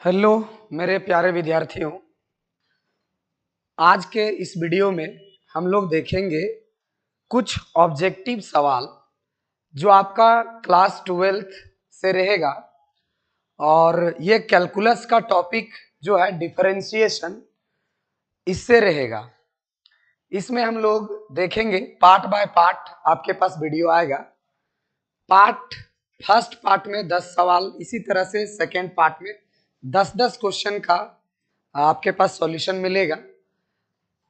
Hello मेरे प्यारे विद्यार्थियों, आज के इस वीडियो में हम लोग देखेंगे कुछ ऑब्जेक्टिव सवाल जो आपका क्लास 12th से रहेगा। और ये कैलकुलस का टॉपिक जो है डिफरेंशिएशन, इससे रहेगा। इसमें हम लोग देखेंगे पार्ट बाय पार्ट, आपके पास वीडियो आएगा। फर्स्ट पार्ट में 10 सवाल, इसी तरह से सेकेंड पार्ट में 10-10 क्वेश्चन का आपके पास सॉल्यूशन मिलेगा।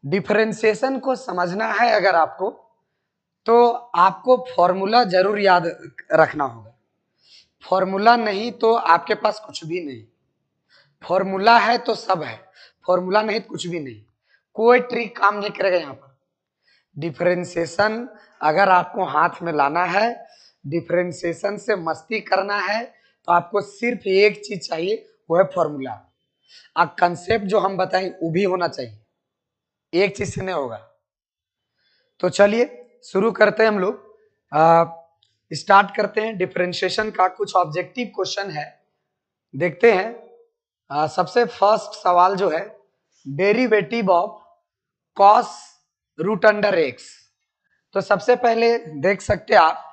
डिफरेंशिएशन को समझना है अगर आपको, तो आपको फॉर्मूला जरूर याद रखना होगा। फॉर्मूला नहीं तो आपके पास कुछ भी नहीं। फॉर्मूला है तो सब है, फॉर्मूला नहीं तो कुछ भी नहीं। कोई ट्रिक काम नहीं करेगा यहाँ पर। डिफरेंशिएशन अगर आपको हाथ में लाना है, डिफरेंशिएशन से मस्ती करना है, तो आपको सिर्फ एक चीज चाहिए, वो है फॉर्मूला। अब कंसेप्ट जो हम बताएं वो भी होना चाहिए, एक चीज से नहीं होगा। तो चलिए शुरू करते हैं हम लोग। स्टार्ट करते हैं। डिफरेंशिएशन का कुछ ऑब्जेक्टिव क्वेश्चन है, देखते हैं। सबसे फर्स्ट सवाल जो है, derivative of cos root under x. तो सबसे पहले देख सकते हैं आप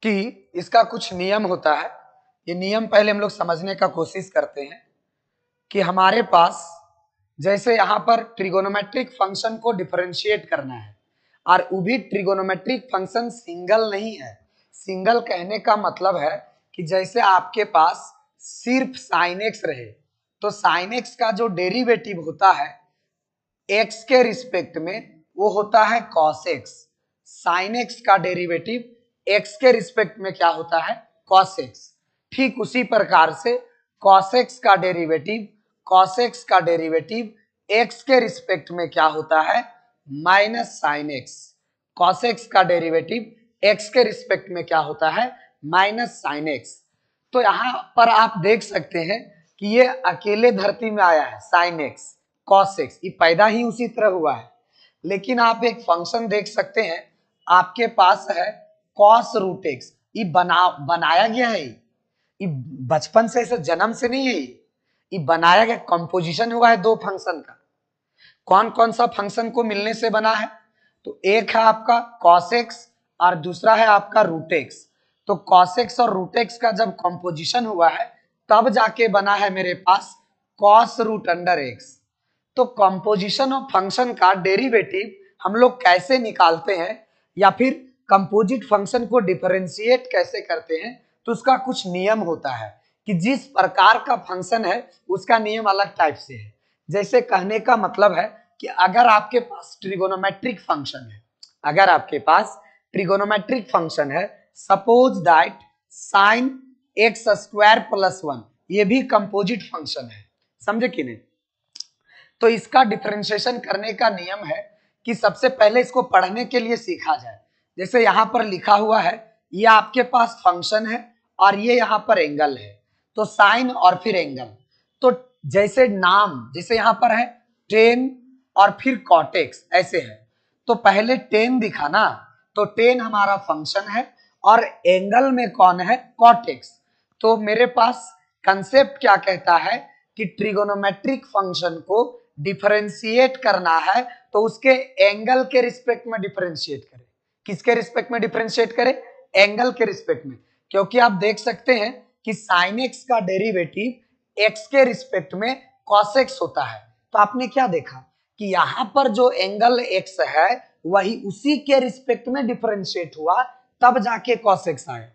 कि इसका कुछ नियम होता है। ये नियम पहले हम लोग समझने का कोशिश करते हैं कि हमारे पास जैसे यहां पर ट्रिगोनोमेट्रिक फंक्शन को डिफरेंशिएट करना है, और वो भी ट्रिगोनोमेट्रिक फंक्शन सिंगल नहीं है। सिंगल कहने का मतलब है कि जैसे आपके पास सिर्फ साइन एक्स रहे, तो साइन एक्स का जो डेरिवेटिव होता है एक्स के रिस्पेक्ट में, वो होता है कॉस एक्स। साइन एक्स का डेरिवेटिव एक्स के रिस्पेक्ट में क्या होता है? Cos x. ठीक उसी प्रकार से कॉस एक्स का डेरिवेटिव एक्स के रिस्पेक्ट में क्या होता है? Minus sine x. Cos x का डेरिवेटिव एक्स के रिस्पेक्ट में क्या होता है? Minus sine x. तो यहां पर आप देख सकते हैं कि ये अकेले धरती में आया है साइन एक्स कॉस एक्स, ये पैदा ही उसी तरह हुआ है। लेकिन आप एक फंक्शन देख सकते हैं, आपके पास है कॉस रूट एक्स। ये बनाया गया है, ये बचपन से ऐसे जन्म से नहीं है, ये बनाया गया, कंपोजिशन हुआ है दो फंक्शन का। कौन कौन सा फंक्शन को मिलने से बना है? तो एक है आपका cos x और दूसरा है आपका रूट एक्स। तो cos x और रूट एक्स का जब कंपोजिशन हुआ है, तब जाके बना है मेरे पास cos रूट अंडर एक्स। तो कंपोजिशन ऑफ फंक्शन का डेरिवेटिव हम लोग कैसे निकालते हैं, या फिर कंपोजिट फंक्शन को डिफरेंशिएट कैसे करते हैं, तो उसका कुछ नियम होता है कि जिस प्रकार का फंक्शन है उसका नियम अलग टाइप से है। जैसे कहने का मतलब है कि अगर आपके पास ट्रिगोनोमेट्रिक फंक्शन है, अगर आपके पास ट्रिगोनोमेट्रिक फंक्शन है, suppose that sine x square plus 1, ये भी कंपोजिट फंक्शन है, समझे कि नहीं? तो इसका डिफरेंशिएशन करने का नियम है कि सबसे पहले इसको पढ़ने के लिए सीखा जाए। जैसे यहां पर लिखा हुआ है, ये आपके पास फंक्शन है और ये यहां पर एंगल है, तो साइन और फिर एंगल। तो जैसे नाम, जैसे यहां पर है टेन और फिर कॉटेक्स ऐसे है, तो पहले टेन दिखा ना, तो टेन हमारा फंक्शन है और एंगल में कौन है? कॉटेक्स। तो मेरे पास कंसेप्ट क्या कहता है कि ट्रिगोनोमेट्रिक फंक्शन को डिफरेंशिएट करना है तो उसके एंगल के रिस्पेक्ट में डिफरेंशिएट करें। किसके रिस्पेक्ट में डिफरेंशिएट करें? एंगल के रिस्पेक्ट में। क्योंकि आप देख सकते हैं कि साइन एक्स का डेरिवेटिव एक्स के रिस्पेक्ट में कॉस एक्स होता है। तो आपने क्या देखा कि यहां पर जो एंगल एक्स है वही उसी के रिस्पेक्ट में डिफरेंशिएट हुआ, तब जाके कॉस एक्स आया।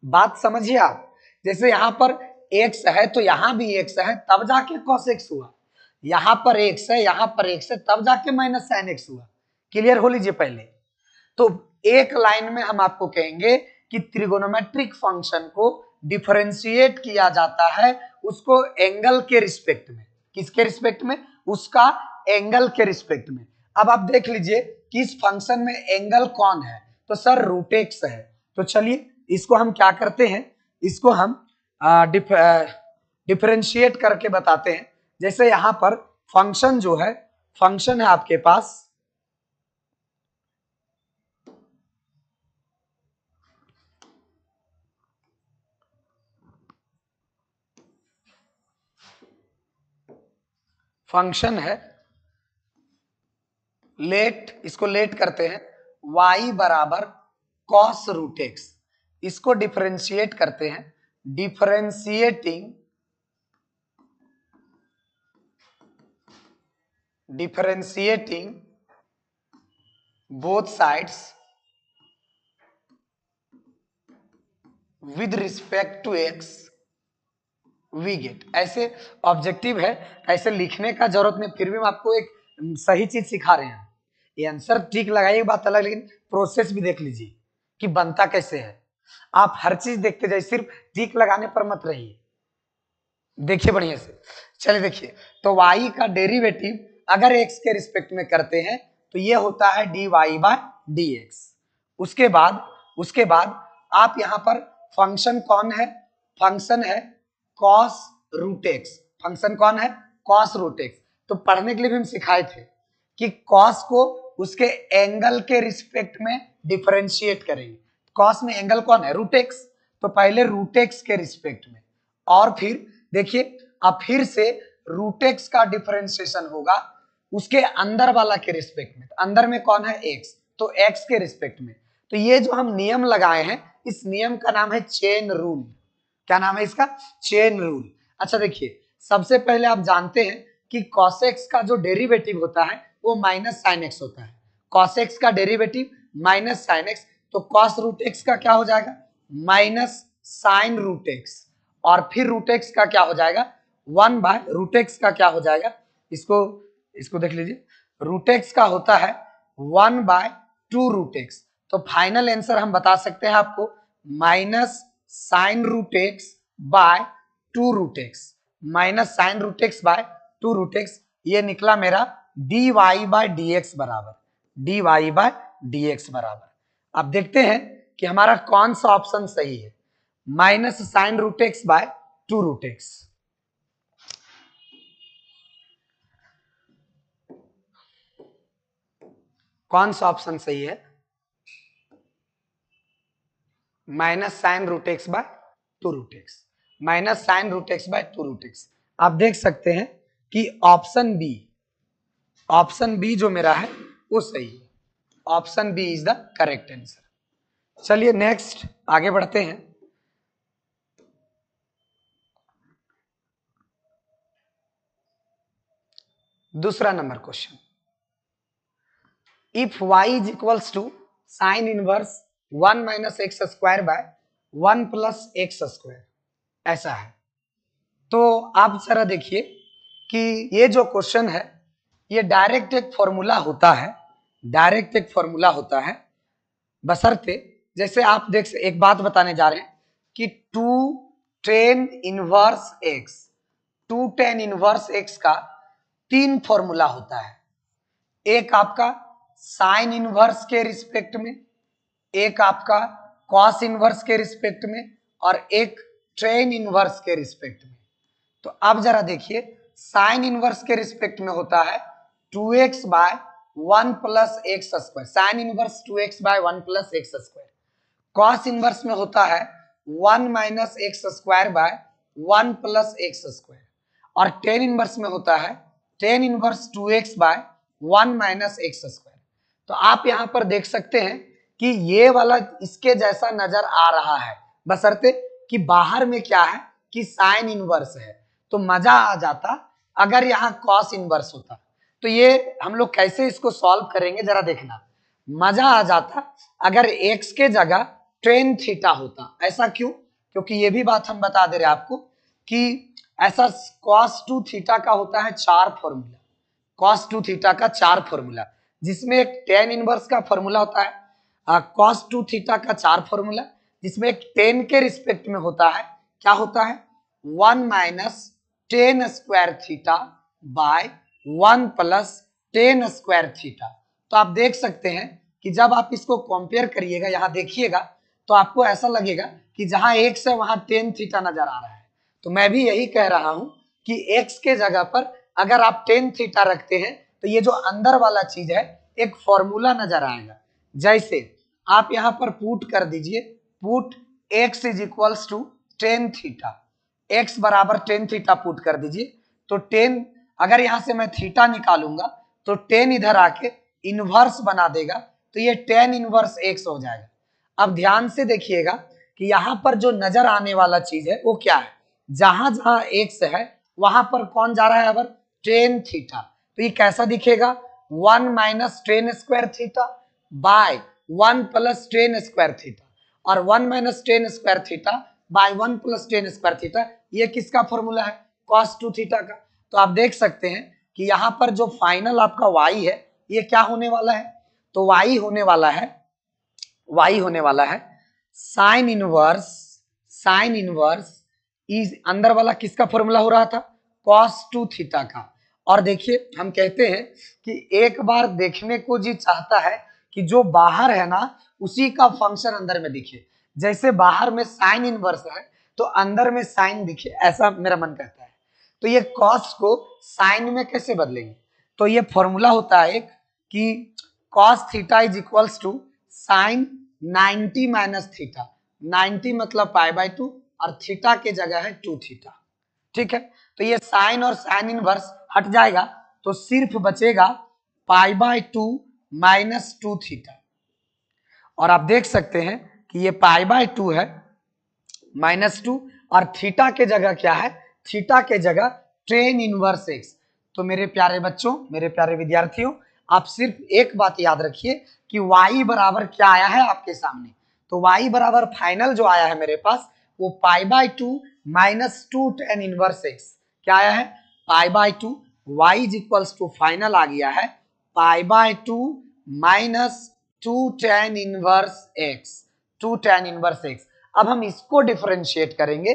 बात समझिए आप। जैसे यहां पर एक्स है तो यहां भी एक्स है, तब जाके कॉस एक्स हुआ। यहां पर एक्स है, यहां पर एक्स है, तब जाके माइनस साइन एक्स हुआ। क्लियर हो लीजिए पहले। तो एक लाइन में हम आपको कहेंगे कि त्रिगोनोमेट्रिक फंक्शन को डिफरेंशिएट किया जाता है उसको एंगल के रिस्पेक्ट में। किसके रिस्पेक्ट में? उसका एंगल के रिस्पेक्ट में। अब आप देख लीजिए कि इस फंक्शन में एंगल कौन है, तो सर रूट एक्स है। तो चलिए इसको हम क्या करते हैं, इसको हम डिफरेंशिएट करके बताते हैं। जैसे यहां पर फंक्शन जो है, फंक्शन है आपके पास फंक्शन है लेट, इसको लेट करते हैं, y बराबर कॉस रूट एक्स, इसको डिफरेंशिएट करते हैं, differentiating both sides with respect to x we get. ऐसे ऑब्जेक्टिव है, ऐसे लिखने का जरूरत नहीं, फिर भी हम आपको एक सही चीज सिखा रहे हैं। ये आंसर ठीक लगाइए बात अलग, लेकिन प्रोसेस भी देख लीजिए कि बनता कैसे है। आप हर चीज देखते जाइए, सिर्फ टिक लगाने पर मत रहिए, देखिए बढ़िया से। चलिए देखिए, तो y का डेरिवेटिव अगर x के रिस्पेक्ट में करते हैं तो ये होता है dy बाय dx। उसके बाद आप यहाँ पर फंक्शन कौन है, फंक्शन है cos रूट एक्स, फंक्शन कौन है cos रूट एक्स। तो पढ़ने के लिए भी हम सिखाए थे कि cos को उसके एंगल के रिस्पेक्ट में डिफरेंशिएट करेंगे। cos में एंगल कौन है रूट एक्स, तो पहले रूट एक्स के रिस्पेक्ट में, और फिर देखिए अब फिर से रूट एक्स का डिफरेंशिएशन होगा उसके अंदर वाला के रिस्पेक्ट में, अंदर में कौन है एक्स, तो एक्स के रिस्पेक्ट में। तो ये जो हम नियम लगाए हैं, इस नियम का नाम है चेन रूल। क्या नाम है इसका, चेन रूल। अच्छा देखिए, सबसे पहले आप जानते हैं कि cos x का जो डेरिवेटिव होता है वो माइनस साइन एक्स होता है। cos x का डेरिवेटिव माइनस साइन एक्स, तो cos रूट एक्स का क्या हो जाएगा माइनस साइन रूट एक्स, और फिर रूट एक्स का क्या हो जाएगा 1 बाय रूट एक्स का क्या हो जाएगा, इसको देख लीजिए, रूट एक्स का होता है 1 बाय 2 रूट एक्स। तो फाइनल आंसर हम बता सकते हैं आपको minus sine root x by 2 root x, minus sine root x by 2 root x, ये निकला मेरा dy बाय dx बराबर, dy बाय dx बराबर। अब देखते हैं कि हमारा कौन सा ऑप्शन सही है, minus sine root x by 2 root x. कौन सा ऑप्शन सही है, minus sine root x by 2 root x, minus sine root x by 2 root x. आप देख सकते हैं कि ऑप्शन बी जो मेरा है वो सही है, option B is the correct answer. चलिए नेक्स्ट आगे बढ़ते हैं। दूसरा number question, if y is equals to sine inverse 1 minus x square by 1 plus x square, ऐसा है। तो आप जरा देखिए कि ये जो क्वेश्चन है ये डायरेक्ट एक फॉर्मूला होता है, डायरेक्ट एक फॉर्मूला होता है, बशर्ते जैसे आप देख, एक बात बताने जा रहे हैं कि 2 tan inverse x, 2 tan inverse x का 3 फॉर्मूला होता है। एक आपका साइन इनवर्स के रिस्पेक्ट में, एक आपका कॉस इनवर्स के रिस्पेक्ट में, और एक ट्रेन इनवर्स के रिस्पेक्ट में। तो अब जरा देखिए, साइन इनवर्स के रिस्पेक्ट में होता है 2x by 1 plus x square, sine inverse 2x by 1 plus x square. Cos inverse में होता है 1 minus x square by 1 plus x square, और टेन इनवर्स में होता है tan inverse 2x by 1 minus x square. तो आप यहां पर देख सकते हैं कि ये वाला इसके जैसा नजर आ रहा है, बशर्ते कि बाहर में क्या है कि साइन इनवर्स है। तो मजा आ जाता अगर यहाँ कॉस इनवर्स होता। तो ये हम लोग कैसे इसको सॉल्व करेंगे जरा देखना, मजा आ जाता अगर x के जगह टेन थीटा होता। ऐसा क्यों, क्योंकि ये भी बात हम बता दे रहे आपको कि ऐसा cos 2 थीटा का होता है 4 फॉर्मूला, cos 2 थीटा का 4 फॉर्मूला, जिसमें एक टेन इनवर्स का फॉर्मूला होता है cos 2 थीटा का 4 फॉर्मूला, जिसमें एक टेन के रिस्पेक्ट में होता है क्या होता है 1 minus ten square theta by 1 plus ten square theta. तो आप देख सकते हैं कि जब आप इसको कंपेयर करिएगा, यहां देखिएगा, तो आपको ऐसा लगेगा कि जहां x है वहां टेन थीटा नजर आ रहा है। तो मैं भी यही कह रहा हूं कि x के जगह पर अगर आप टेन थीटा रखते हैं तो ये जो अंदर वाला चीज है एक फॉर्मूला नजर आएगा। जैसे आप यहां पर पुट कर दीजिए, put x is equals to tan theta, x बराबर टेन थीटा पुट कर दीजिए, तो टेन अगर यहां से मैं थीटा निकालूंगा तो टेन इधर आके इनवर्स बना देगा, तो ये टेन इनवर्स एक्स हो जाएगा। अब ध्यान से देखिएगा कि यहाँ पर जो नजर आने वाला चीज है वो क्या है, जहां जहां एक्स है वहां पर कौन जा रहा है, अब टेन थीटा। तो ये कैसा दिखेगा, 1 minus ten square theta by 1 plus ten square theta, और 1 minus ten square theta by 1 plus ten square theta, ये किसका फॉर्मूला है, cos 2 थीटा का। तो आप देख सकते हैं कि यहाँ पर जो फाइनल आपका y है ये क्या होने वाला है, तो y होने वाला है साइन इनवर्स इज अंदर वाला किसका फॉर्मूला हो रहा था, cos 2 थीटा का। और देखिए हम कहते हैं कि एक बार देखने को जी चाहता है कि जो बाहर है ना उसी का फंक्शन अंदर में दिखे, जैसे बाहर में साइन इनवर्स है तो अंदर में साइन दिखे, ऐसा मेरा मन कहता है। तो ये cos को साइन में कैसे बदलेंगे, तो ये फॉर्मूला होता है एक कि cos theta is equals to sine 90 minus theta, 90 मतलब पाई बाय 2 और थीटा के जगह है 2 थीटा। ठीक है, तो ये साइन और साइन इनवर्स हट जाएगा तो सिर्फ बचेगा पाई बाय 2 माइनस 2 थीटा। और आप देख सकते हैं कि ये पाई बाय 2 है माइनस 2 और थीटा के जगह क्या है, थीटा के जगह टेन इनवर्स एक्स। तो मेरे प्यारे बच्चों, मेरे प्यारे विद्यार्थियों, आप सिर्फ एक बात याद रखिए कि y बराबर क्या आया है आपके सामने, तो y बराबर फाइनल जो आया है मेरे पास वो pi by 2 minus 2 tan inverse x. क्या आया है, pi by 2, y is equals to final आ गया है pi by 2 minus 2 tan inverse x, 2 tan inverse x. अब हम इसको डिफरेंशिएट करेंगे,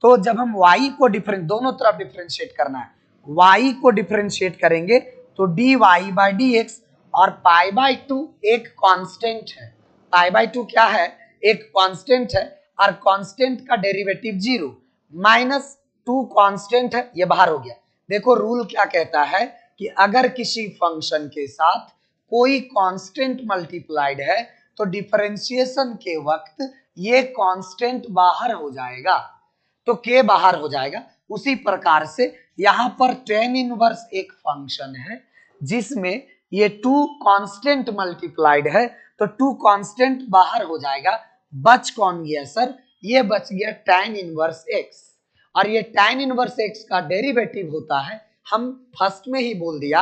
तो जब हम y को दोनों तरफ डिफरेंशिएट करना है, y को डिफरेंशिएट करेंगे तो dy बाई डी एक्स, और पाई बाय 2 एक कांस्टेंट है, पाई बाय 2 क्या है, एक कांस्टेंट है, और कांस्टेंट का डेरिवेटिव 0 माइनस 2 कांस्टेंट है, ये बाहर हो गया। देखो रूल क्या कहता है कि अगर किसी फंक्शन के साथ कोई कांस्टेंट मल्टीप्लाइड है तो डिफरेंशिएशन के वक्त ये कांस्टेंट बाहर हो जाएगा, तो के बाहर हो जाएगा। उसी प्रकार से यहाँ पर टेन इनवर्स एक फंक्शन है जिसमें ये 2 कांस्टेंट मल्टीप्लाइड है, तो 2 कांस्टेंट बाहर हो जाएगा। बच कौन गया सर, ये बच गया tan इनवर्स x, और ये tan इनवर्स x का डेरिवेटिव होता है, हम फर्स्ट में ही बोल दिया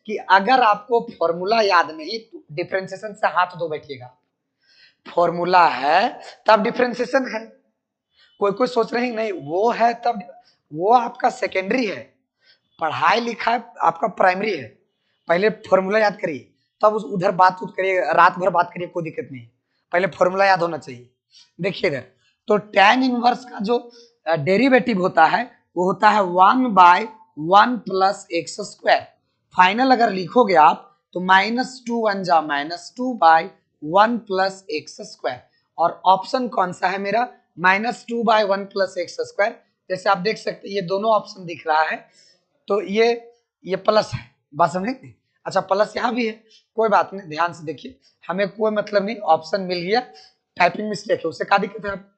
कि अगर आपको फॉर्मूला याद नहीं तो डिफरेंशिएशन से हाथ धो बैठिएगा, फॉर्मूला है तब डिफरेंशिएशन है। कोई सोच रहे हैं नहीं वो है तब, वो आपका सेकेंडरी है, पढ़ाई लिखाई आपका प्राइमरी है। पहले फॉर्मूला याद करिए तब उस उधर बात करिए, रात भर बात करिए, कोई दिक्कत नहीं, पहले फॉर्मूला याद होना चाहिए। देखिए इधर, तो tan इनवर्स का जो डेरिवेटिव होता है वो होता है 1 by 1 plus x square. Final अगर लिखोगे आप तो माइनस 2 1 जा minus 2 by 1 plus x square, और ऑप्शन कौन सा है मेरा, minus 2 by 1 plus x square. जैसे आप देख सकते हैं ये दोनों ऑप्शन दिख रहा है, तो ये प्लस है, बात समझे। अच्छा प्लस यहाँ भी है, कोई बात नहीं, ध्यान से देखिए, हमें कोई मतलब नहीं, ऑप्शन मिल गया, टाइपिंग मिस्टेक है उससे क्या दिक्कत है, आप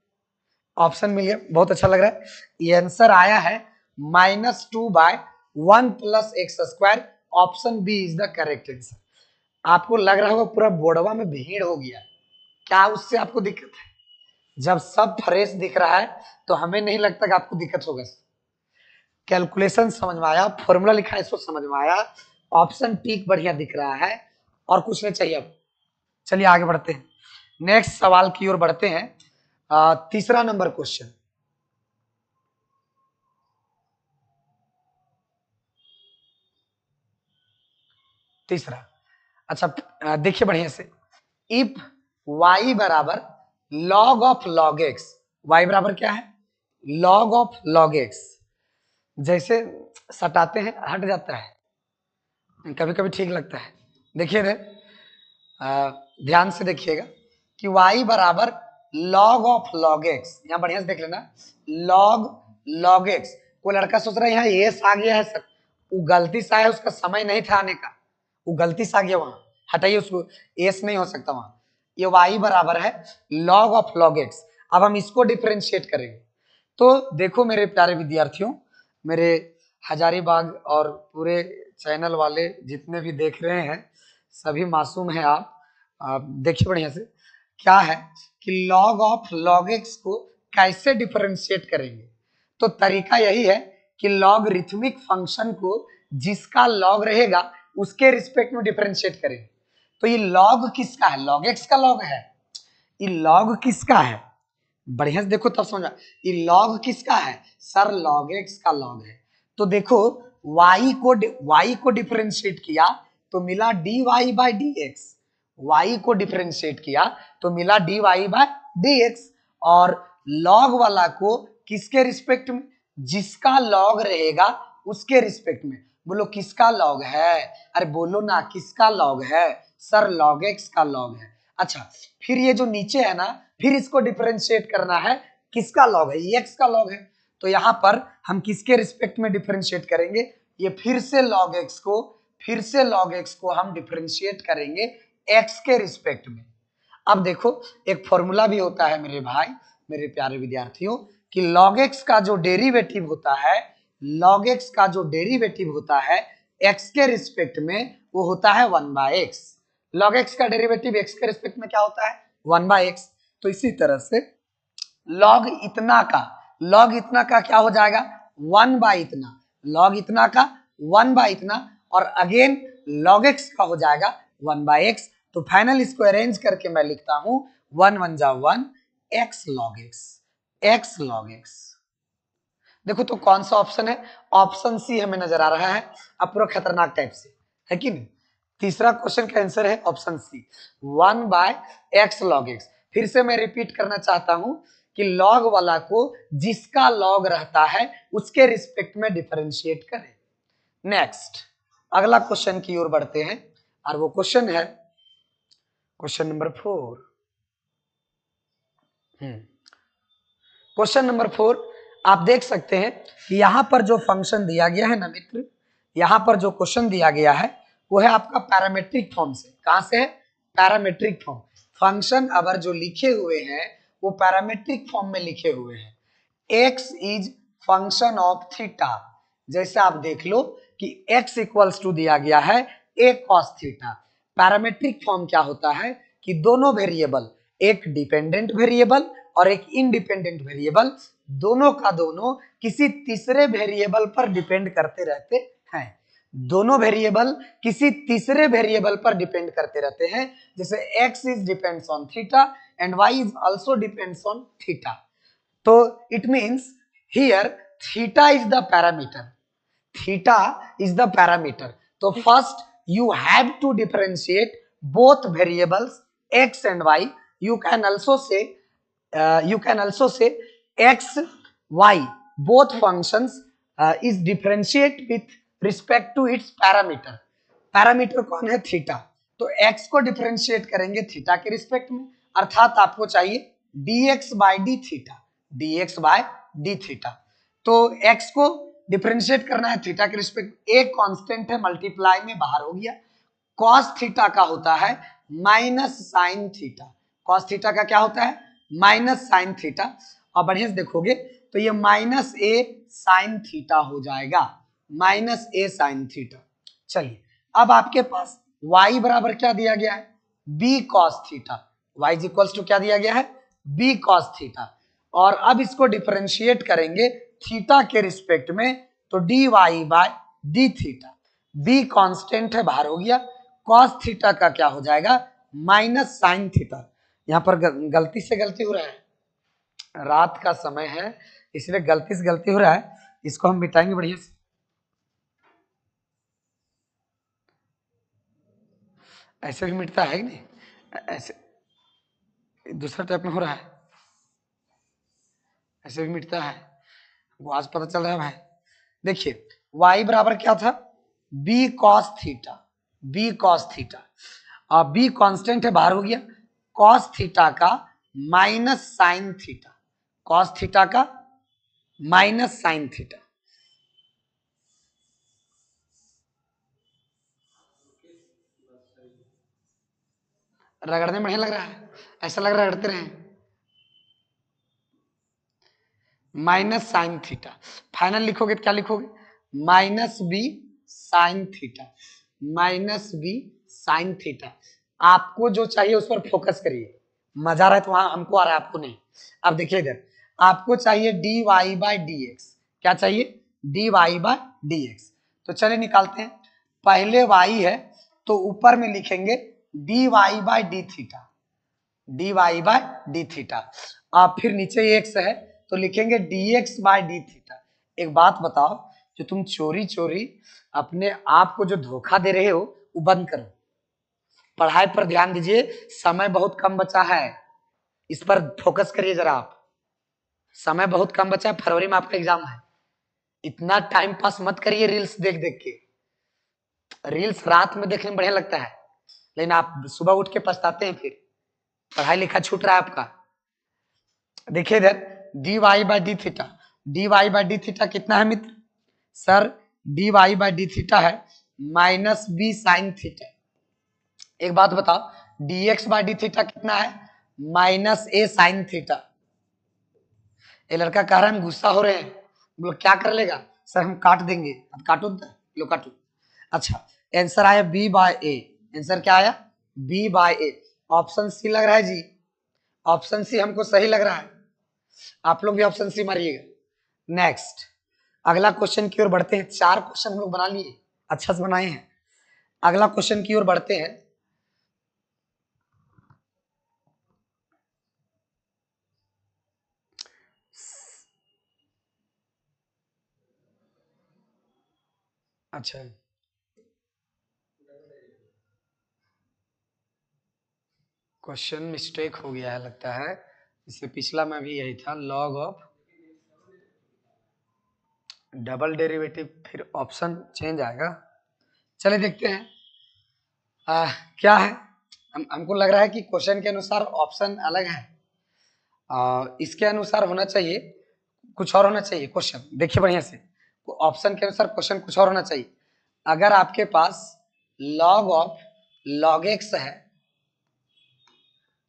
ऑप्शन मिल गया, बहुत अच्छा लग रहा है। ये आंसर आया है minus 2 by 1 plus x square, option B is the correct answer. आपको लग रहा होगा पूरा बोर्डवा में भीड़ हो गया, क्या उससे आपको दिक्कत है, जब सब फ्रेश दिख रहा है तो हमें नहीं लगता कि आपको दिक्कत होगा। कैलकुलेशन समझ में आया, फॉर्मूला लिखा है इसको समझ में आया, ऑप्शन टिक बढ़िया दिख रहा है, और कुछ नहीं चाहिए। अब चलिए आगे बढ़ते हैं, नेक्स्ट सवाल की ओर बढ़ते हैं। तीसरा नंबर क्वेश्चन, तीसरा, अच्छा देखिए बढ़िया से, इफ y बराबर log of log x, y बराबर क्या है, log ऑफ log x, जैसे सटाते हैं हट जाता है, कभी कभी ठीक लगता है। देखिए ध्यान से देखिएगा कि y बराबर log ऑफ log x, यहाँ बढ़िया से देख लेना, log log x। कोई लड़का सोच रहा है यहाँ एस आ गया है सर, वो गलती से आया, उसका समय नहीं था आने का, वो गलती से आ गया, वहां हटाइए उसको, एस नहीं हो सकता वहां। ये y बराबर है log ऑफ log x। अब हम इसको डिफरेंशिएट करेंगे, तो देखो मेरे प्यारे विद्यार्थियों, मेरे हजारीबाग और पूरे चैनल वाले जितने भी देख रहे हैं सभी मासूम हैं आप देखिए बढ़िया से। क्या है कि लॉग ऑफ लॉग एक्स को कैसे डिफरेंशिएट करेंगे, तो तरीका यही है कि लॉगरिथमिक फंक्शन को जिसका लॉग रहेगा उसके रिस्पेक्ट में डिफरेंशिएट करेंगे। तो ये लॉग किसका है, लॉग एक्स का लॉग है। ये लॉग किसका है, बढ़िया से देखो तब समझा। ये लॉग किसका है सर, लॉग एक्स का लॉग है। तो देखो y को डिफरेंशिएट किया तो मिला dy by d x, y को डिफरेंशिएट किया तो मिला dy बाई डी एक्स। और लॉग वाला को किसके रिस्पेक्ट में, जिसका लॉग रहेगा उसके रिस्पेक्ट में। बोलो किसका लॉग है, अरे बोलो ना किसका लॉग है सर, लॉग एक्स का लॉग है। अच्छा फिर ये जो नीचे है ना, फिर इसको डिफरेंशिएट करना है, किसका लॉग है, एक्स का लॉग है। तो यहां पर हम किसके रिस्पेक्ट में डिफरेंशिएट करेंगे, ये फिर से लॉग एक्स को हम डिफरेंशिएट करेंगे एक्स के रिस्पेक्ट में। अब देखो एक फॉर्मूला भी होता है मेरे भाई मेरे प्यारे विद्यार्थियों कि लॉग एक्स का जो डेरिवेटिव होता है, लॉग एक्स का जो डेरिवेटिव होता है एक्स के रिस्पेक्ट में वो होता है 1/x। लॉग एक्स का डेरिवेटिव एक्स के रिस्पेक्ट में क्या होता है 1/x। तो इसी तरह से लॉग इतना का क्या हो जाएगा 1/इतना, लॉग इतना का 1/इतना, और अगेन लॉग एक्स का हो जाएगा 1/x। तो फाइनल इसको अरेंज करके मैं लिखता हूं 1 1 जा 1 x log x। देखो तो कौन सा ऑप्शन है, ऑप्शन सी हमें नजर आ रहा है, अब पूरा खतरनाक टाइप से है कि नहीं। तीसरा क्वेश्चन का आंसर है option C 1/x log x। फिर से मैं रिपीट करना चाहता हूं कि लॉग वाला को जिसका लॉग रहता है उसके रिस्पेक्ट में डिफरेंशिएट करें। नेक्स्ट अगला क्वेश्चन की ओर बढ़ते हैं और वो क्वेश्चन है क्वेश्चन नंबर 4। क्वेश्चन नंबर 4 आप देख सकते हैं कि यहां पर जो फंक्शन दिया गया है ना मित्र, यहां पर जो क्वेश्चन दिया गया है वो है आपका पैरामीट्रिक फॉर्म से। कहां से है, पैरामीट्रिक फॉर्म। फंक्शन अगर जो लिखे हुए हैं वो पैरामीट्रिक फॉर्म में लिखे हुए हैं। x is function of theta, जैसे आप देख लो कि x इक्वल्स टू दिया गया है a cos theta. Parametric form क्या होता है कि दोनों वेरिएबल, एक डिपेंडेंट वेरिएबल और एक इंडिपेंडेंट वेरिएबल, दोनों का दोनों किसी तीसरे वेरिएबल पर डिपेंड करते रहते हैं। दोनों वेरिएबल किसी तीसरे वेरिएबल पर डिपेंड करते रहते हैं, जैसे x is depends on theta and y is also depends on theta. तो it means here theta is the parameter, theta is the parameter. So first you have to differentiate both variables x and y. You can also say x y both functions is differentiate with respect to its parameter. Parameter कौन है theta, तो x को differentiate करेंगे theta के respect में, अर्थात आपको चाहिए dx by d theta, dx by d theta. तो x को डिफरेंशिएट करना है थीटा के रिस्पेक्ट, एक कांस्टेंट है मल्टीप्लाई में बाहर हो गया, cos थीटा का होता है minus sine theta, cos theta का क्या होता है माइनस साइन थीटा। और बढ़िया से देखोगे तो ये माइनस ए साइन थीटा हो जाएगा, माइनस ए साइन थीटा। चलिए अब आपके पास y बराबर क्या दिया गया है b cos theta, y is equals to क्या दिया गया है b cos थीटा। और अब इसको डिफरेंशिएट करेंगे थीटा के रिस्पेक्ट में, तो dy by d theta, b constant है बाहर हो गया, cos थीटा का क्या हो जाएगा माइनस साइन थीटा। यहां पर गलती से गलती हो रहा है, रात का समय है इसलिए गलती से गलती हो रहा है, इसको हम मिटाएंगे बढ़िया से। ऐसे भी मिटता है कि नहीं, ऐसे दूसरा टाइप में हो रहा है, ऐसे भी मिटता है, वो आज पता चल रहा है भाई। देखिए y बराबर क्या था b cos theta, b cos theta, और b कांस्टेंट है बाहर हो गया, cos थीटा का minus sine theta, cos theta का माइनस साइन थीटा। रगड़ने में बढ़िया लग रहा है, ऐसा लग रहा है रगड़ते रहे, माइनस साइन थीटा। फाइनल लिखोगे तो क्या लिखोगे minus B sine theta, minus B sine theta. आपको जो चाहिए उस पर फोकस करिए, मजा आ रहा है तो वहां हमको आ रहा है, आपको नहीं। अब देखिए इधर, आपको चाहिए d y by d x. क्या चाहिए? D y by d x. तो चलिए निकालते हैं। पहले y है तो ऊपर में लिखेंगे d y by d theta, d y by d theta. आप फिर नीचे x है तो लिखेंगे d x by d theta. एक बात बताओ, जो तुम चोरी चोरी अपने आप को जो धोखा दे रहे हो वो बंद करो, पढ़ाई पर ध्यान दीजिए, समय बहुत कम बचा है, इस पर फोकस करिए जरा आप। समय बहुत कम बचा है, फरवरी में आपका एग्जाम है। इतना टाइम पास मत करिए रील्स देख देख के। रील्स रात में देखने में बढ़िया लगता है, लेकिन आप सुबह उठ के पछताते हैं, फिर पढ़ाई लिखा छूट रहा है आपका। देखिए इधर d y by d theta, d y by d theta कितना है मित्र? Sir d y by d theta है माइनस बी साइन थीटा। एक बात बताओ, d x by d theta कितना है? Minus a sine theta. ये लड़का कह रहा है हम गुस्सा हो रहे हैं, बोलो क्या कर लेगा? सर हम काट देंगे। अब काटो, लो काटो। अच्छा, आंसर आया बी बाय ए। आंसर क्या आया? बी बाय ए। ऑप्शन सी लग रहा है जी, ऑप्शन सी हमको सही लग रहा है। आप लोग भी ऑप्शन सी मारिएगा। नेक्स्ट अगला क्वेश्चन की ओर बढ़ते हैं। 4 क्वेश्चन हम लोग बना लिए, अच्छा से बनाए हैं। अगला क्वेश्चन की ओर बढ़ते हैं। अच्छा, क्वेश्चन मिस्टेक हो गया है लगता है, इससे पिछला में भी यही था, लॉग ऑफ डबल डेरिवेटिव, फिर ऑप्शन चेंज आएगा। चलिए देखते हैं क्या है। हमको लग रहा है कि क्वेश्चन के अनुसार ऑप्शन अलग है, इसके अनुसार होना चाहिए कुछ और होना चाहिए क्वेश्चन। देखिए बढ़िया से, ऑप्शन के अनुसार क्वेश्चन कुछ और होना चाहिए। अगर आपके पास लॉग ऑफ लॉग एक्स है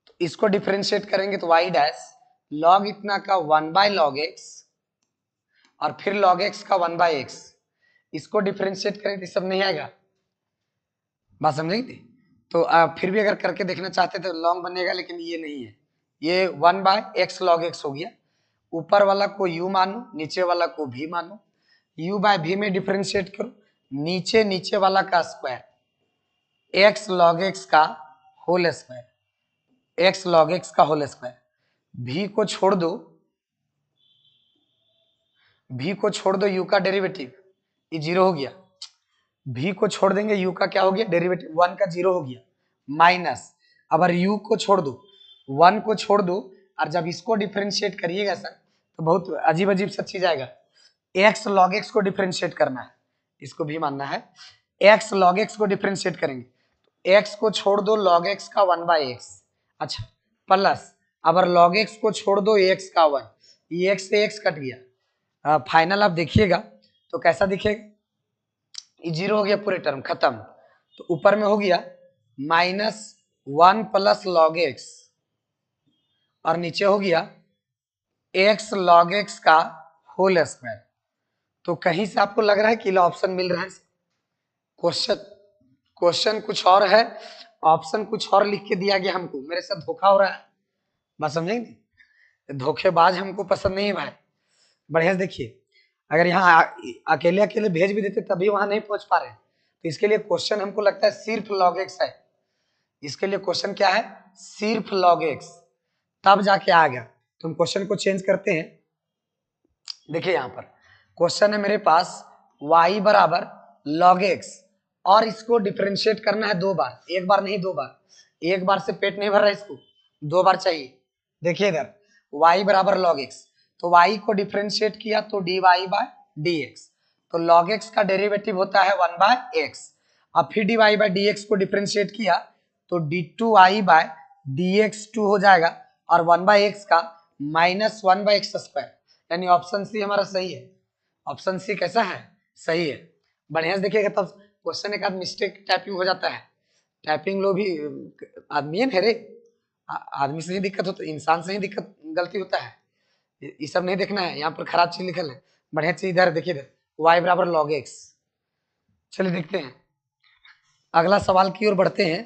तो इसको डिफरेंशिएट करेंगे तो वाई डैश लॉग इतना का 1 बाय लॉग एक्स और फिर लॉग एक्स का 1 बाय एक्स। इसको डिफरेंशिएट करेंगे तो सब नहीं आएगा, बात समझेंगे? तो फिर भी अगर करके देखना चाहते तो लॉन्ग बनेगा, लेकिन ये नहीं है, ये 1 बाय एक्स लॉग एक्स हो गया। ऊपर वाला को u मानो, नीचे वाला को v मानो। u बाय v में डिफरेंशिएट करो, नीचे नीचे वाला का स्क्वायर x लॉग x का whole square, x log x का होल स्क्वायर। v को छोड़ दो, v को छोड़ दो, u का डेरिवेटिव ये 0 हो गया। v को छोड़ देंगे, u का क्या हो गया? डेरिवेटिव 1 का 0 हो गया। माइनस, अगर u को छोड़ दो, 1 को छोड़ दो, और जब इसको डिफरेंशिएट करिएगा सर तो बहुत अजीब अजीब सा चीज आएगा। x log x को डिफरेंशिएट करना है, इसको भी मानना है। x log x को डिफरेंशिएट करेंगे, x को छोड़ दो log x का 1 बाय x। अच्छा, प्लस अगर log x को छोड़ दो x का 1, ये x से x कट गया। फाइनल आप देखिएगा तो कैसा दिखेगा? ये 0 हो गया, पूरे टर्म खत्म। तो ऊपर में हो गया माइनस 1 प्लस लॉग एक्स और नीचे हो गया x log x का होल स्क्वायर। तो कहीं से आपको लग रहा है कि ऑप्शन मिल रहा है? क्वेश्चन कुछ और है, ऑप्शन कुछ और लिख के दिया गया हमको, मेरे साथ धोखा हो रहा है, बात समझेंगे? धोखेबाज हमको पसंद नहीं है भाई। बढ़िया से देखिए, अगर यहाँ अकेले अकेले भेज भी देते तभी वहां नहीं पहुंच पा रहे, तो इसके लिए क्वेश्चन हमको लगता है सिर्फ log x है। इसके लिए क्वेश्चन क्या है? सिर्फ log x, तब जाके आ गया। तो हम क्वेश्चन को चेंज करते हैं। देखिए यहाँ पर क्वेश्चन है मेरे पास y बराबर log x, और इसको डिफरेंशिएट करना है 2 बार, एक बार नहीं 2 बार। एक बार से पेट नहीं भर रहा है, इसको 2 बार चाहिए। देखिए इधर y बराबर log x, तो y को डिफरेंशिएट किया तो dy बाय dx, तो log x का डेरिवेटिव होता है 1 बाय x। अब फिर dy बाय dx को डिफरेंशिएट किया तो d2y बाय dx2 हो जाएगा, और 1 बाय x का माइनस 1 बाय एक्स स्क्वायर। यानी ऑप्शन सी हमारा सही है। ऑप्शन सी कैसा है? सही है। बढ़िया से देखिएगा, तब क्वेश्चन एक आध मिस्टेक टाइपिंग हो जाता है। टाइपिंग लो भी आदमी है रे, आदमी से नहीं दिक्कत होता, इंसान से ही दिक्कत गलती होता है। ये सब नहीं देखना है, यहाँ पर खराब चीज लिखल है। बढ़िया चीज इधर देखिए, इधर y बराबर log x। चलिए देखते हैं अगला सवाल की ओर बढ़ते हैं।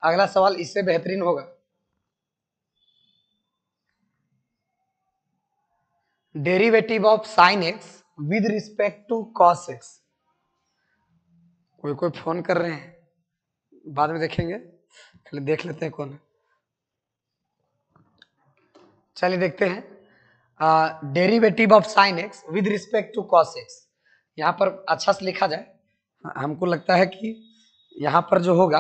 अगला सवाल इससे बेहतरीन होगा। Derivative of sine x with respect to cos x. कोई फोन कर रहे हैं, बाद में देखेंगे, पहले देख लेते हैं कौन है। चलिए देखते हैं derivative of sine x with respect to cos x. यहाँ पर अच्छा से लिखा जाए, हमको लगता है कि यहाँ पर जो होगा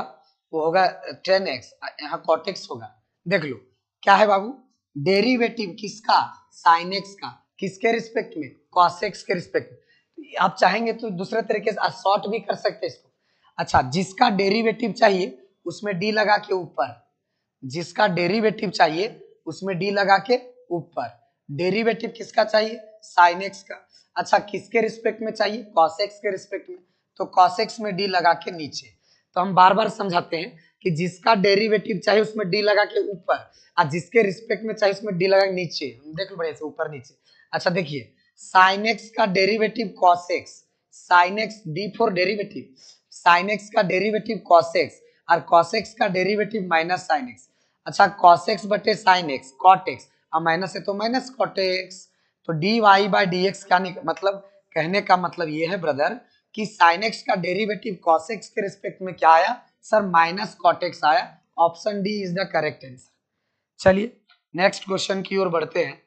वो होगा tan x, यहाँ cot x होगा। देख लो क्या है बाबू, डेरिवेटिव किसका, साइन एक्स का, किसके रिस्पेक्ट में, cos x के रिस्पेक्ट में। आप चाहेंगे तो दूसरे तरीके से शॉर्ट भी कर सकते हैं इसको। अच्छा, जिसका डेरिवेटिव चाहिए उसमें d लगा के ऊपर, जिसका डेरिवेटिव चाहिए उसमें d लगा के ऊपर। डेरिवेटिव किसका चाहिए, साइन एक्स का। अच्छा, किसके रिस्पेक्ट में चाहिए, कॉस एक्स के रिस्पेक्ट में, तो कॉस एक्स में d लगा के नीचे। तो हम बार बार समझाते हैं कि जिसका डेरिवेटिव चाहिए उसमें d लगा के ऊपर, और जिसके रिस्पेक्ट में चाहिए उसमें d लगा के नीचे। देख लो बढ़िया से, ऊपर नीचे। अच्छा देखिए, साइन एक्स का derivative cos x, sine x d for derivative, sine x का डेरिवेटिव कॉस एक्स, और कॉस एक्स का डेरिवेटिव माइनस साइन एक्स। अच्छा, कॉस एक्स बटे साइन एक्स, कॉट एक्स, और माइनस है तो माइनस कॉट एक्स। तो d y by d x क्या मतलब, कहने का मतलब ये है ब्रदर कि साइन एक्स का डेरिवेटिव कॉस एक्स के रिस्पेक्ट में क्या आया सर, माइनस कॉट एक्स आया। Option D is the correct answer. चलिए नेक्स्ट क्वेश्चन की ओर बढ़ते हैं।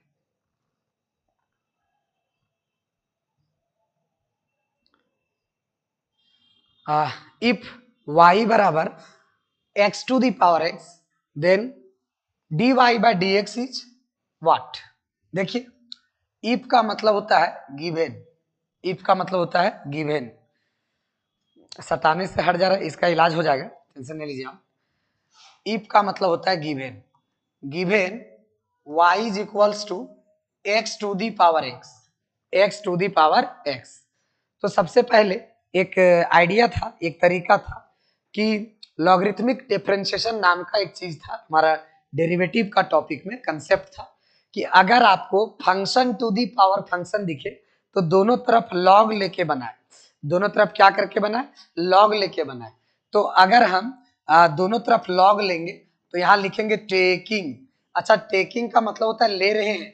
इफ y बराबर x to the power x, then dy by d x is what. देखिए, इफ का मतलब होता है गिवन, इफ का मतलब होता है गिवन। सताने से हट जा रहा है, इसका इलाज हो जाएगा, टेंशन नहीं लीजिए आप। इफ का मतलब होता है given, given y is equals to x to the power x, x to the power x। तो सबसे पहले एक आइडिया था, एक तरीका था कि लॉगरिथमिक डिफरेंशिएशन नाम का एक चीज था हमारा डेरिवेटिव का टॉपिक में, कंसेप्ट था कि अगर आपको function to the power function दिखे तो दोनों तरफ लॉग लेके बनाए, दोनों तरफ क्या करके बनाए, लॉग लेके बनाए। तो अगर हम दोनों तरफ लॉग लेंगे तो यहाँ लिखेंगे टेकिंग। अच्छा, टेकिंग का मतलब होता है ले रहे हैं,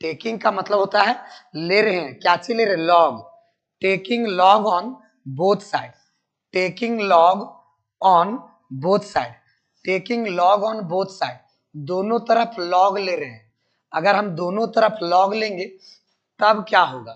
टेकिंग का मतलब होता है ले रहे हैं, क्या चीज ले रहे हैं, log. Taking log on both side, taking log on both side, taking log on both side, दोनों तरफ लॉग ले रहे हैं। अगर हम दोनों तरफ लॉग लेंगे तब क्या होगा,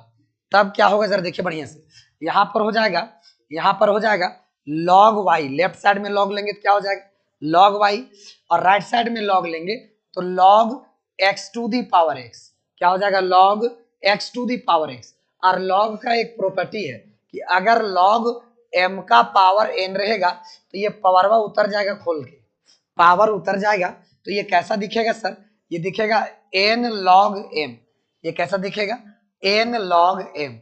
तब क्या होगा जरा देखिए बढ़िया से। यहां पर हो जाएगा, यहां पर हो जाएगा लॉग वाई, लेफ्ट साइड में लॉग लेंगे तो क्या हो जाएगा, लॉग वाई, और राइट साइड में लॉग लेंगे तो log x to the power x, क्या हो जाएगा, log x to the power x. और लॉग का एक प्रॉपर्टी है कि अगर लॉग m का पावर n रहेगा तो ये पावरवा उतर जाएगा, खोल के पावर उतर जाएगा तो ये कैसा दिखेगा सर, ये दिखेगा n log m। ये कैसा दिखेगा, n log m।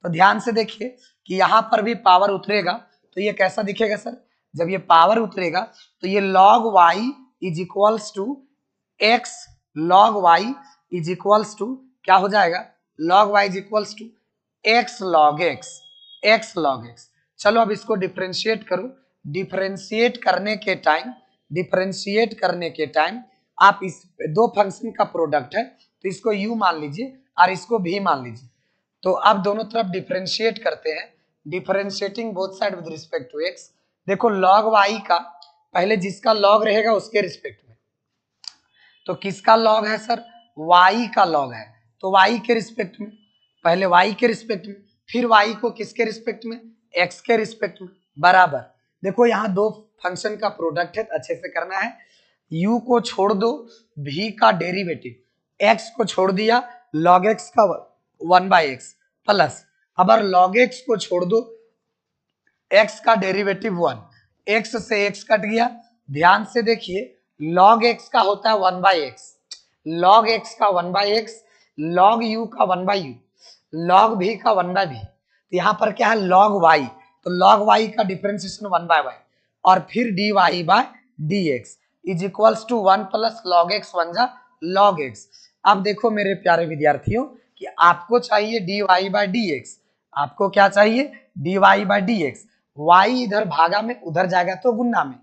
तो ध्यान से देखिए कि यहां पर भी पावर उतरेगा तो ये कैसा दिखेगा सर, जब ये पावर उतरेगा तो ये log y is equals to x log y is equals to क्या हो जाएगा, log y is equals to x log x, x log x। चलो अब इसको डिफरेंशिएट करो, डिफरेंशिएट करने के टाइम, डिफरेंशिएट करने के टाइम आप इस दो फंक्शन का प्रोडक्ट है तो इसको u मान लीजिए और इसको v मान लीजिए। तो अब दोनों तरफ डिफरेंशिएट करते हैं, differentiating both side with respect to x। देखो log y का पहले जिसका log रहेगा उसके रिस्पेक्ट में, तो किसका log है सर, y का log है, तो y के रिस्पेक्ट में, पहले y के रिस्पेक्ट में, फिर y को किसके रिस्पेक्ट में, x के रिस्पेक्ट में, बराबर। देखो यहाँ दो फंक्शन का प्रोडक्ट है, अच्छे से करना है। u को छोड़ दो, v का डेरिवेटिव, x को छोड़ दिया, log x का 1/x प्लस, अब log x को छोड़ दो, x का डेरिवेटिव 1, x से x कट गया। ध्यान से देखिए, log x का होता है 1/x, log x का 1/x, log u का 1/u, log v का 1/v। तो यहाँ पर क्या है, log y, तो log y का डिफरेंशिएशन 1/y, और फिर dy by dx is equals to 1 plus log x 1 जा log x। अब देखो मेरे प्यारे विद्यार्थियों कि आपको चाहिए dy बाय dx, आपको क्या चाहिए, d y by d x. Y इधर भागा में उधर जाएगा तो गुना में,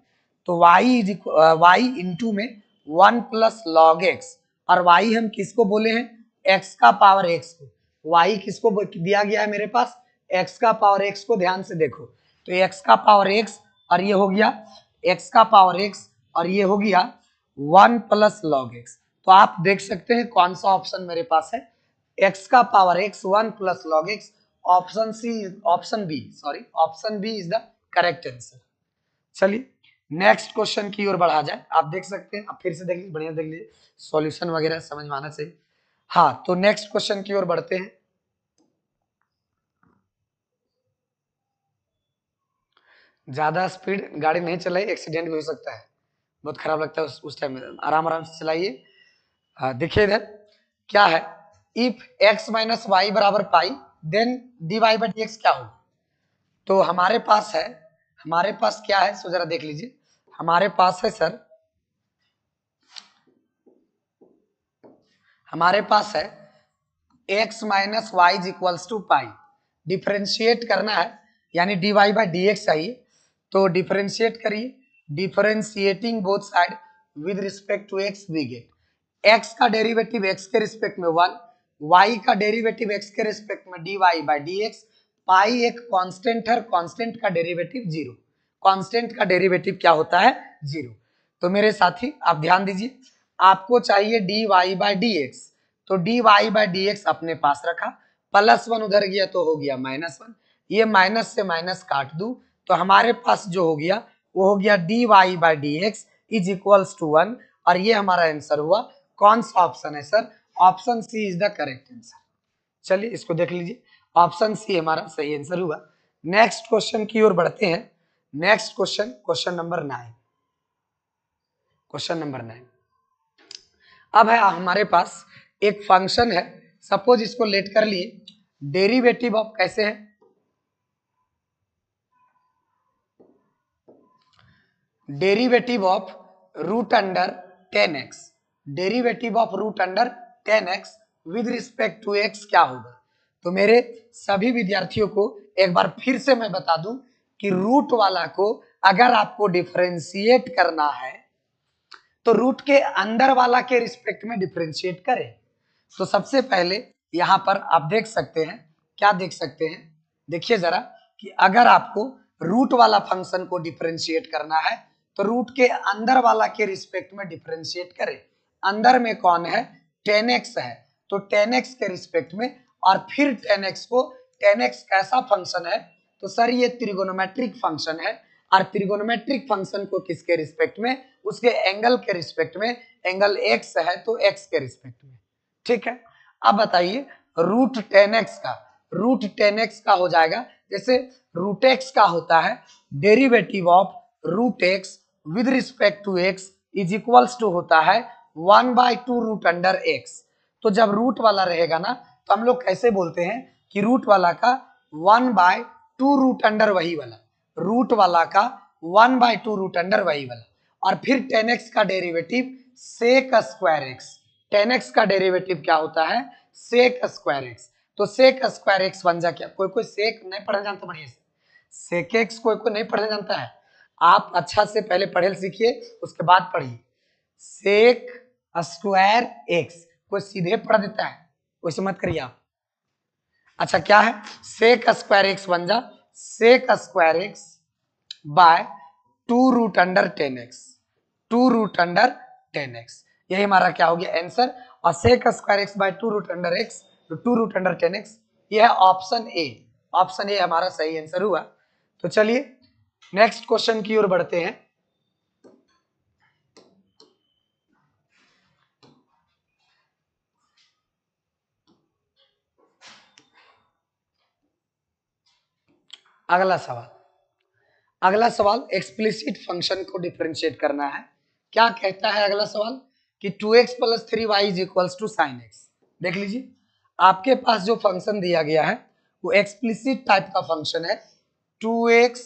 तो वाई इंटू में 1 प्लस लॉग एक्स, और वाई हम किसको बोले हैं, एक्स का पावर एक्स को। वाई किसको दिया गया है मेरे पास, एक्स का पावर एक्स को। ध्यान से देखो, तो एक्स का पावर एक्स और ये हो गया एक्स का पावर एक्स और ये हो गया 1 प्लस लॉग एक्स। तो आप देख सकते हैं कौन सा ऑप्शन मेरे पास है, एक्स का पावर एक्स 1 प्लस log x. Option B is the correct answer. चलिए नेक्स्ट क्वेश्चन की ओर बढ़ा जाए। आप देख सकते हैं, आप फिर से देख लीजिए, बढ़िया देख लीजिए, सॉल्यूशन वगैरह समझ में आना चाहिए। हाँ, तो नेक्स्ट क्वेश्चन की ओर बढ़ते हैं। ज्यादा स्पीड गाड़ी नहीं चलाई, एक्सीडेंट भी हो सकता है, बहुत खराब लगता है उस टाइम में। आराम आराम से चलाइए। देखिए इधर क्या है, इफ x माइनस वाई बराबर pi then d y by d x क्या हो। तो हमारे पास क्या है, सो जरा देख लीजिए। हमारे पास है सर, हमारे पास है x minus y is equals to pi. Differentiate करना है, यानी d y by d x चाहिए, तो डिफरेंशिएट करिए। Differentiating both side with respect to x we get x का डेरिवेटिव x के रिस्पेक्ट में 1, y का डेरिवेटिव x के रिस्पेक्ट में dy बाई dx। पाई एक कांस्टेंट है, कांस्टेंट का डेरिवेटिव 0। कांस्टेंट का डेरिवेटिव क्या होता है, 0। तो मेरे साथी आप ध्यान दीजिए, आपको चाहिए dy बाई dx, तो dy बाई dx अपने पास रखा, +1 उधर गया तो हो गया -1, ये माइनस से माइनस काट दूं तो हमारे पास जो हो गया वो हो गया dy by dx is equals to 1, और ये हमारा आंसर हुआ। कौन सा ऑप्शन है sir, option C is the correct answer. चलिए इसको देख लीजिए, ऑप्शन सी हमारा सही आंसर हुआ। नेक्स्ट क्वेश्चन की ओर बढ़ते हैं। Next question, question number 9। Question number 9 अब है हमारे पास एक फंक्शन है, सपोज इसको लेट कर लिए, डेरिवेटिव ऑफ कैसे है, derivative of root under 10x, derivative of root under 10x with respect to x क्या होगा। तो मेरे सभी विद्यार्थियों को एक बार फिर से मैं बता दूं कि रूट वाला को अगर आपको डिफरेंशिएट करना है तो रूट के अंदर वाला के रिस्पेक्ट में डिफरेंशिएट करें। तो सबसे पहले यहां पर आप देख सकते हैं, क्या देख सकते हैं, देखिए जरा कि अगर आपको रूट वाला फंक्शन को डिफरेंशिएट करना है तो रूट के अंदर वाला के रिस्पेक्ट में डिफरेंशिएट करें। अंदर में कौन है, 10x है, तो 10x के रिस्पेक्ट में, और फिर 10x को, 10x कैसा फंक्शन है, तो सर ये त्रिगोनोमेट्रिक फंक्शन है, और त्रिगोनोमेट्रिक फंक्शन को किसके रिस्पेक्ट में, उसके एंगल के रिस्पेक्ट में, एंगल x है तो x के रिस्पेक्ट में। ठीक है, अब बताइए रूट 10x का हो जाएगा, जैसे रूट x का होता है derivative of root x with respect to x is equals to होता है 1/2 रूट अंडर x। तो जब रूट वाला रहेगा ना तो हम लोग कैसे बोलते हैं कि रूट वाला का 1/2 रूट अंडर वही वाला, रूट वाला का 1/2 रूट अंडर वही वाला, और फिर 10x का डेरिवेटिव सेक स्क्वायर x। 10x का डेरिवेटिव क्या होता है, सेक स्क्वायर x। तो सेक स्क्वायर x बन जा, क्या कोई कोई सेक नहीं पढ़ना जानता, बढ़िया से सेक x कोई कोई नहीं पढ़ना जानता है, आप अच्छा से पहले पढ़े सीखिए उसके बाद पढ़िए। सेक स्क्वायर x कोई सीधे पढ़ देता है, वैसे मत करिए आप। अच्छा क्या है, सेक स्क्वायर x बन जा, sec square x by 2 root under 10x, 2 root under 10x, यही हमारा क्या हो गया आंसर। और sec square x by 2 root under x, तो 2 रूट अंडर 10x, यह है ऑप्शन ए। ऑप्शन ए हमारा सही आंसर हुआ। तो चलिए नेक्स्ट क्वेश्चन की ओर बढ़ते हैं। अगला सवाल, अगला सवाल एक्सप्लिसिट फंक्शन को डिफरेंशिएट करना है। क्या कहता है अगला सवाल कि 2x plus 3y is equals to sine x। देख लीजिए आपके पास जो फंक्शन दिया गया है वो एक्सप्लिसिट टाइप का फंक्शन है, 2x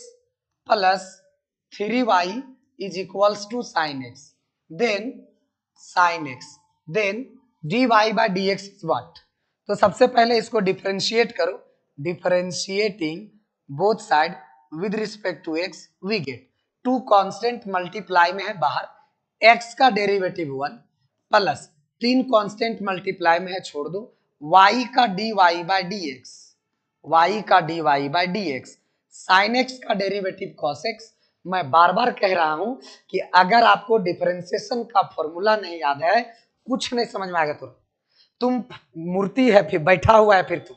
plus 3y is equals to sine x, then sine x, then dy by dx is what. तो सबसे पहले इसको डिफरेंशिएट करो, differentiating both side with respect to x we get two constant multiply में है बाहर, x का derivative 1 plus 3 constant multiply में है छोड़ दो, y का dy by d x, y का dy by d x, sine x का डेरिवेटिव cos x। मैं बार बार कह रहा हूं कि अगर आपको डिफरेंशिएशन का फॉर्मूला नहीं याद है, कुछ नहीं समझ में आएगा तुम मूर्ति है फिर बैठा हुआ है, फिर तुम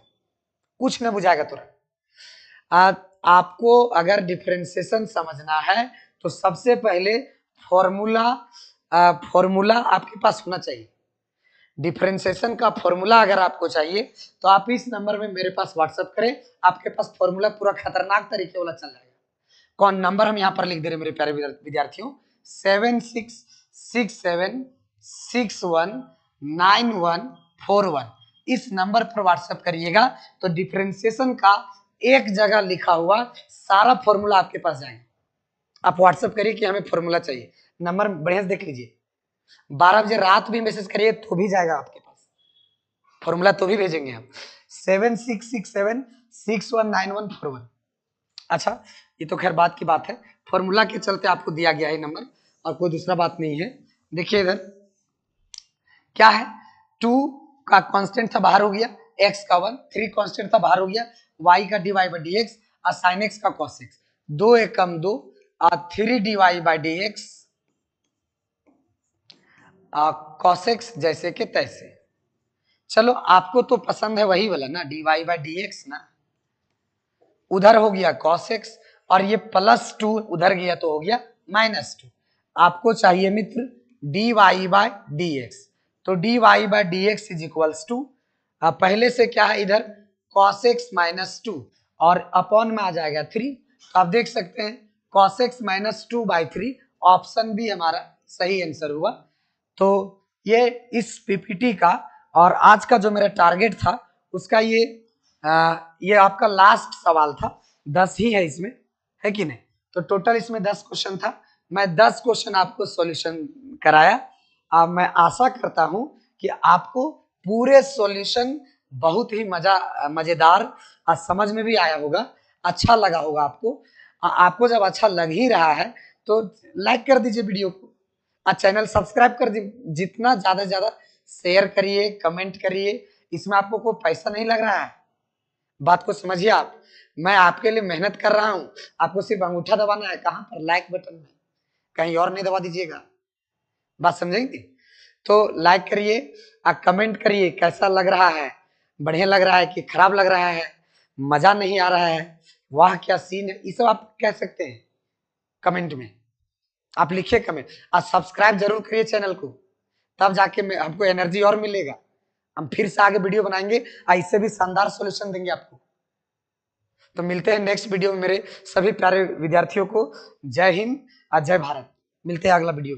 कुछ नहीं बुझाएगा तुरंत। आपको अगर डिफरेंशिएशन समझना है तो सबसे पहले फॉर्मूला आपके पास होना चाहिए। डिफरेंशिएशन का फॉर्मूला अगर आपको चाहिए तो आप इस नंबर में मेरे पास व्हाट्सएप करें, आपके पास फॉर्मूला पूरा खतरनाक तरीके वाला चल जाएगा। कौन नंबर हम यहाँ पर लिख दे रहे मेरे प्यारे विद्यार्थियों, 7667619141। इस नंबर पर व्हाट्सएप करिएगा तो डिफरेंशिएशन का एक जगह लिखा हुआ सारा फॉर्मूला आपके पास जाएगा। आप व्हाट्सएप करिए कि हमें फॉर्मूला चाहिए, नंबर बढ़िया से देख लीजिए। 12 बजे रात भी मैसेज करिए तो भी जाएगा आपके पास फॉर्मूला, तो भी भेजेंगे हम 7667619141। अच्छा, ये तो खैर बात की बात है, फॉर्मूला के चलते आपको दिया गया है नंबर और कोई दूसरा बात नहीं है। देखिए इधर क्या है, 2 का कांस्टेंट था बाहर हो गया, x का 1, 3 कांस्टेंट था बाहर हो गया, y का dy बाई डी एक्स और sin x का cos x, 2 एकम 2 और 3 dy by d x cos x जैसे के तैसे। चलो आपको तो पसंद है वही वाला ना, dy बाई डी एक्स ना, उधर हो गया cos x और ये +2 उधर गया तो हो गया -2। आपको चाहिए मित्र dy बाई डी एक्स, तो dy by d x is equals to, पहले से क्या है इधर cos x -2 और अपॉन में आ जाएगा 3। तो आप देख सकते हैं cos x -2/3 ऑप्शन भी हमारा सही आंसर हुआ। तो ये इस पीपीटी का और आज का जो मेरा टारगेट था उसका ये आपका लास्ट सवाल था, 10 ही है इसमें, है कि नहीं। तो टोटल इसमें 10 क्वेश्चन था, मैं 10 क्वेश्चन आपको सॉल्यूशन कराया। अब मैं आशा करता हूं कि आपको पूरे सॉल्यूशन बहुत ही मजेदार और समझ में भी आया होगा, अच्छा लगा होगा आपको। आपको जब अच्छा लग ही रहा है तो लाइक कर दीजिए वीडियो को और चैनल सब्सक्राइब कर दीजिए, जितना ज्यादा से ज्यादा शेयर करिए, कमेंट करिए, इसमें आपको कोई पैसा नहीं लग रहा है, बात को समझिए आप। मैं आपके लिए मेहनत कर रहा हूं, आपको सिर्फ अंगूठा दबाना है, कहां पर, लाइक बटन में, कहीं और नहीं दबा दीजिएगा, बात समझेंगे। तो लाइक करिए और कमेंट करिए कैसा लग रहा है, बढ़िया लग रहा है कि खराब लग रहा है, मजा नहीं आ रहा है, वाह क्या सीन है, ये सब आप कह सकते हैं कमेंट में, आप लिखिए कमेंट और सब्सक्राइब जरूर करिए चैनल को, तब जाके हमको एनर्जी और मिलेगा, हम फिर से आगे वीडियो बनाएंगे और इससे भी शानदार सॉल्यूशन देंगे आपको। तो मिलते हैं नेक्स्ट वीडियो में मेरे सभी प्यारे विद्यार्थियों को। जय हिंद और जय भारत, मिलते हैं अगला वीडियो।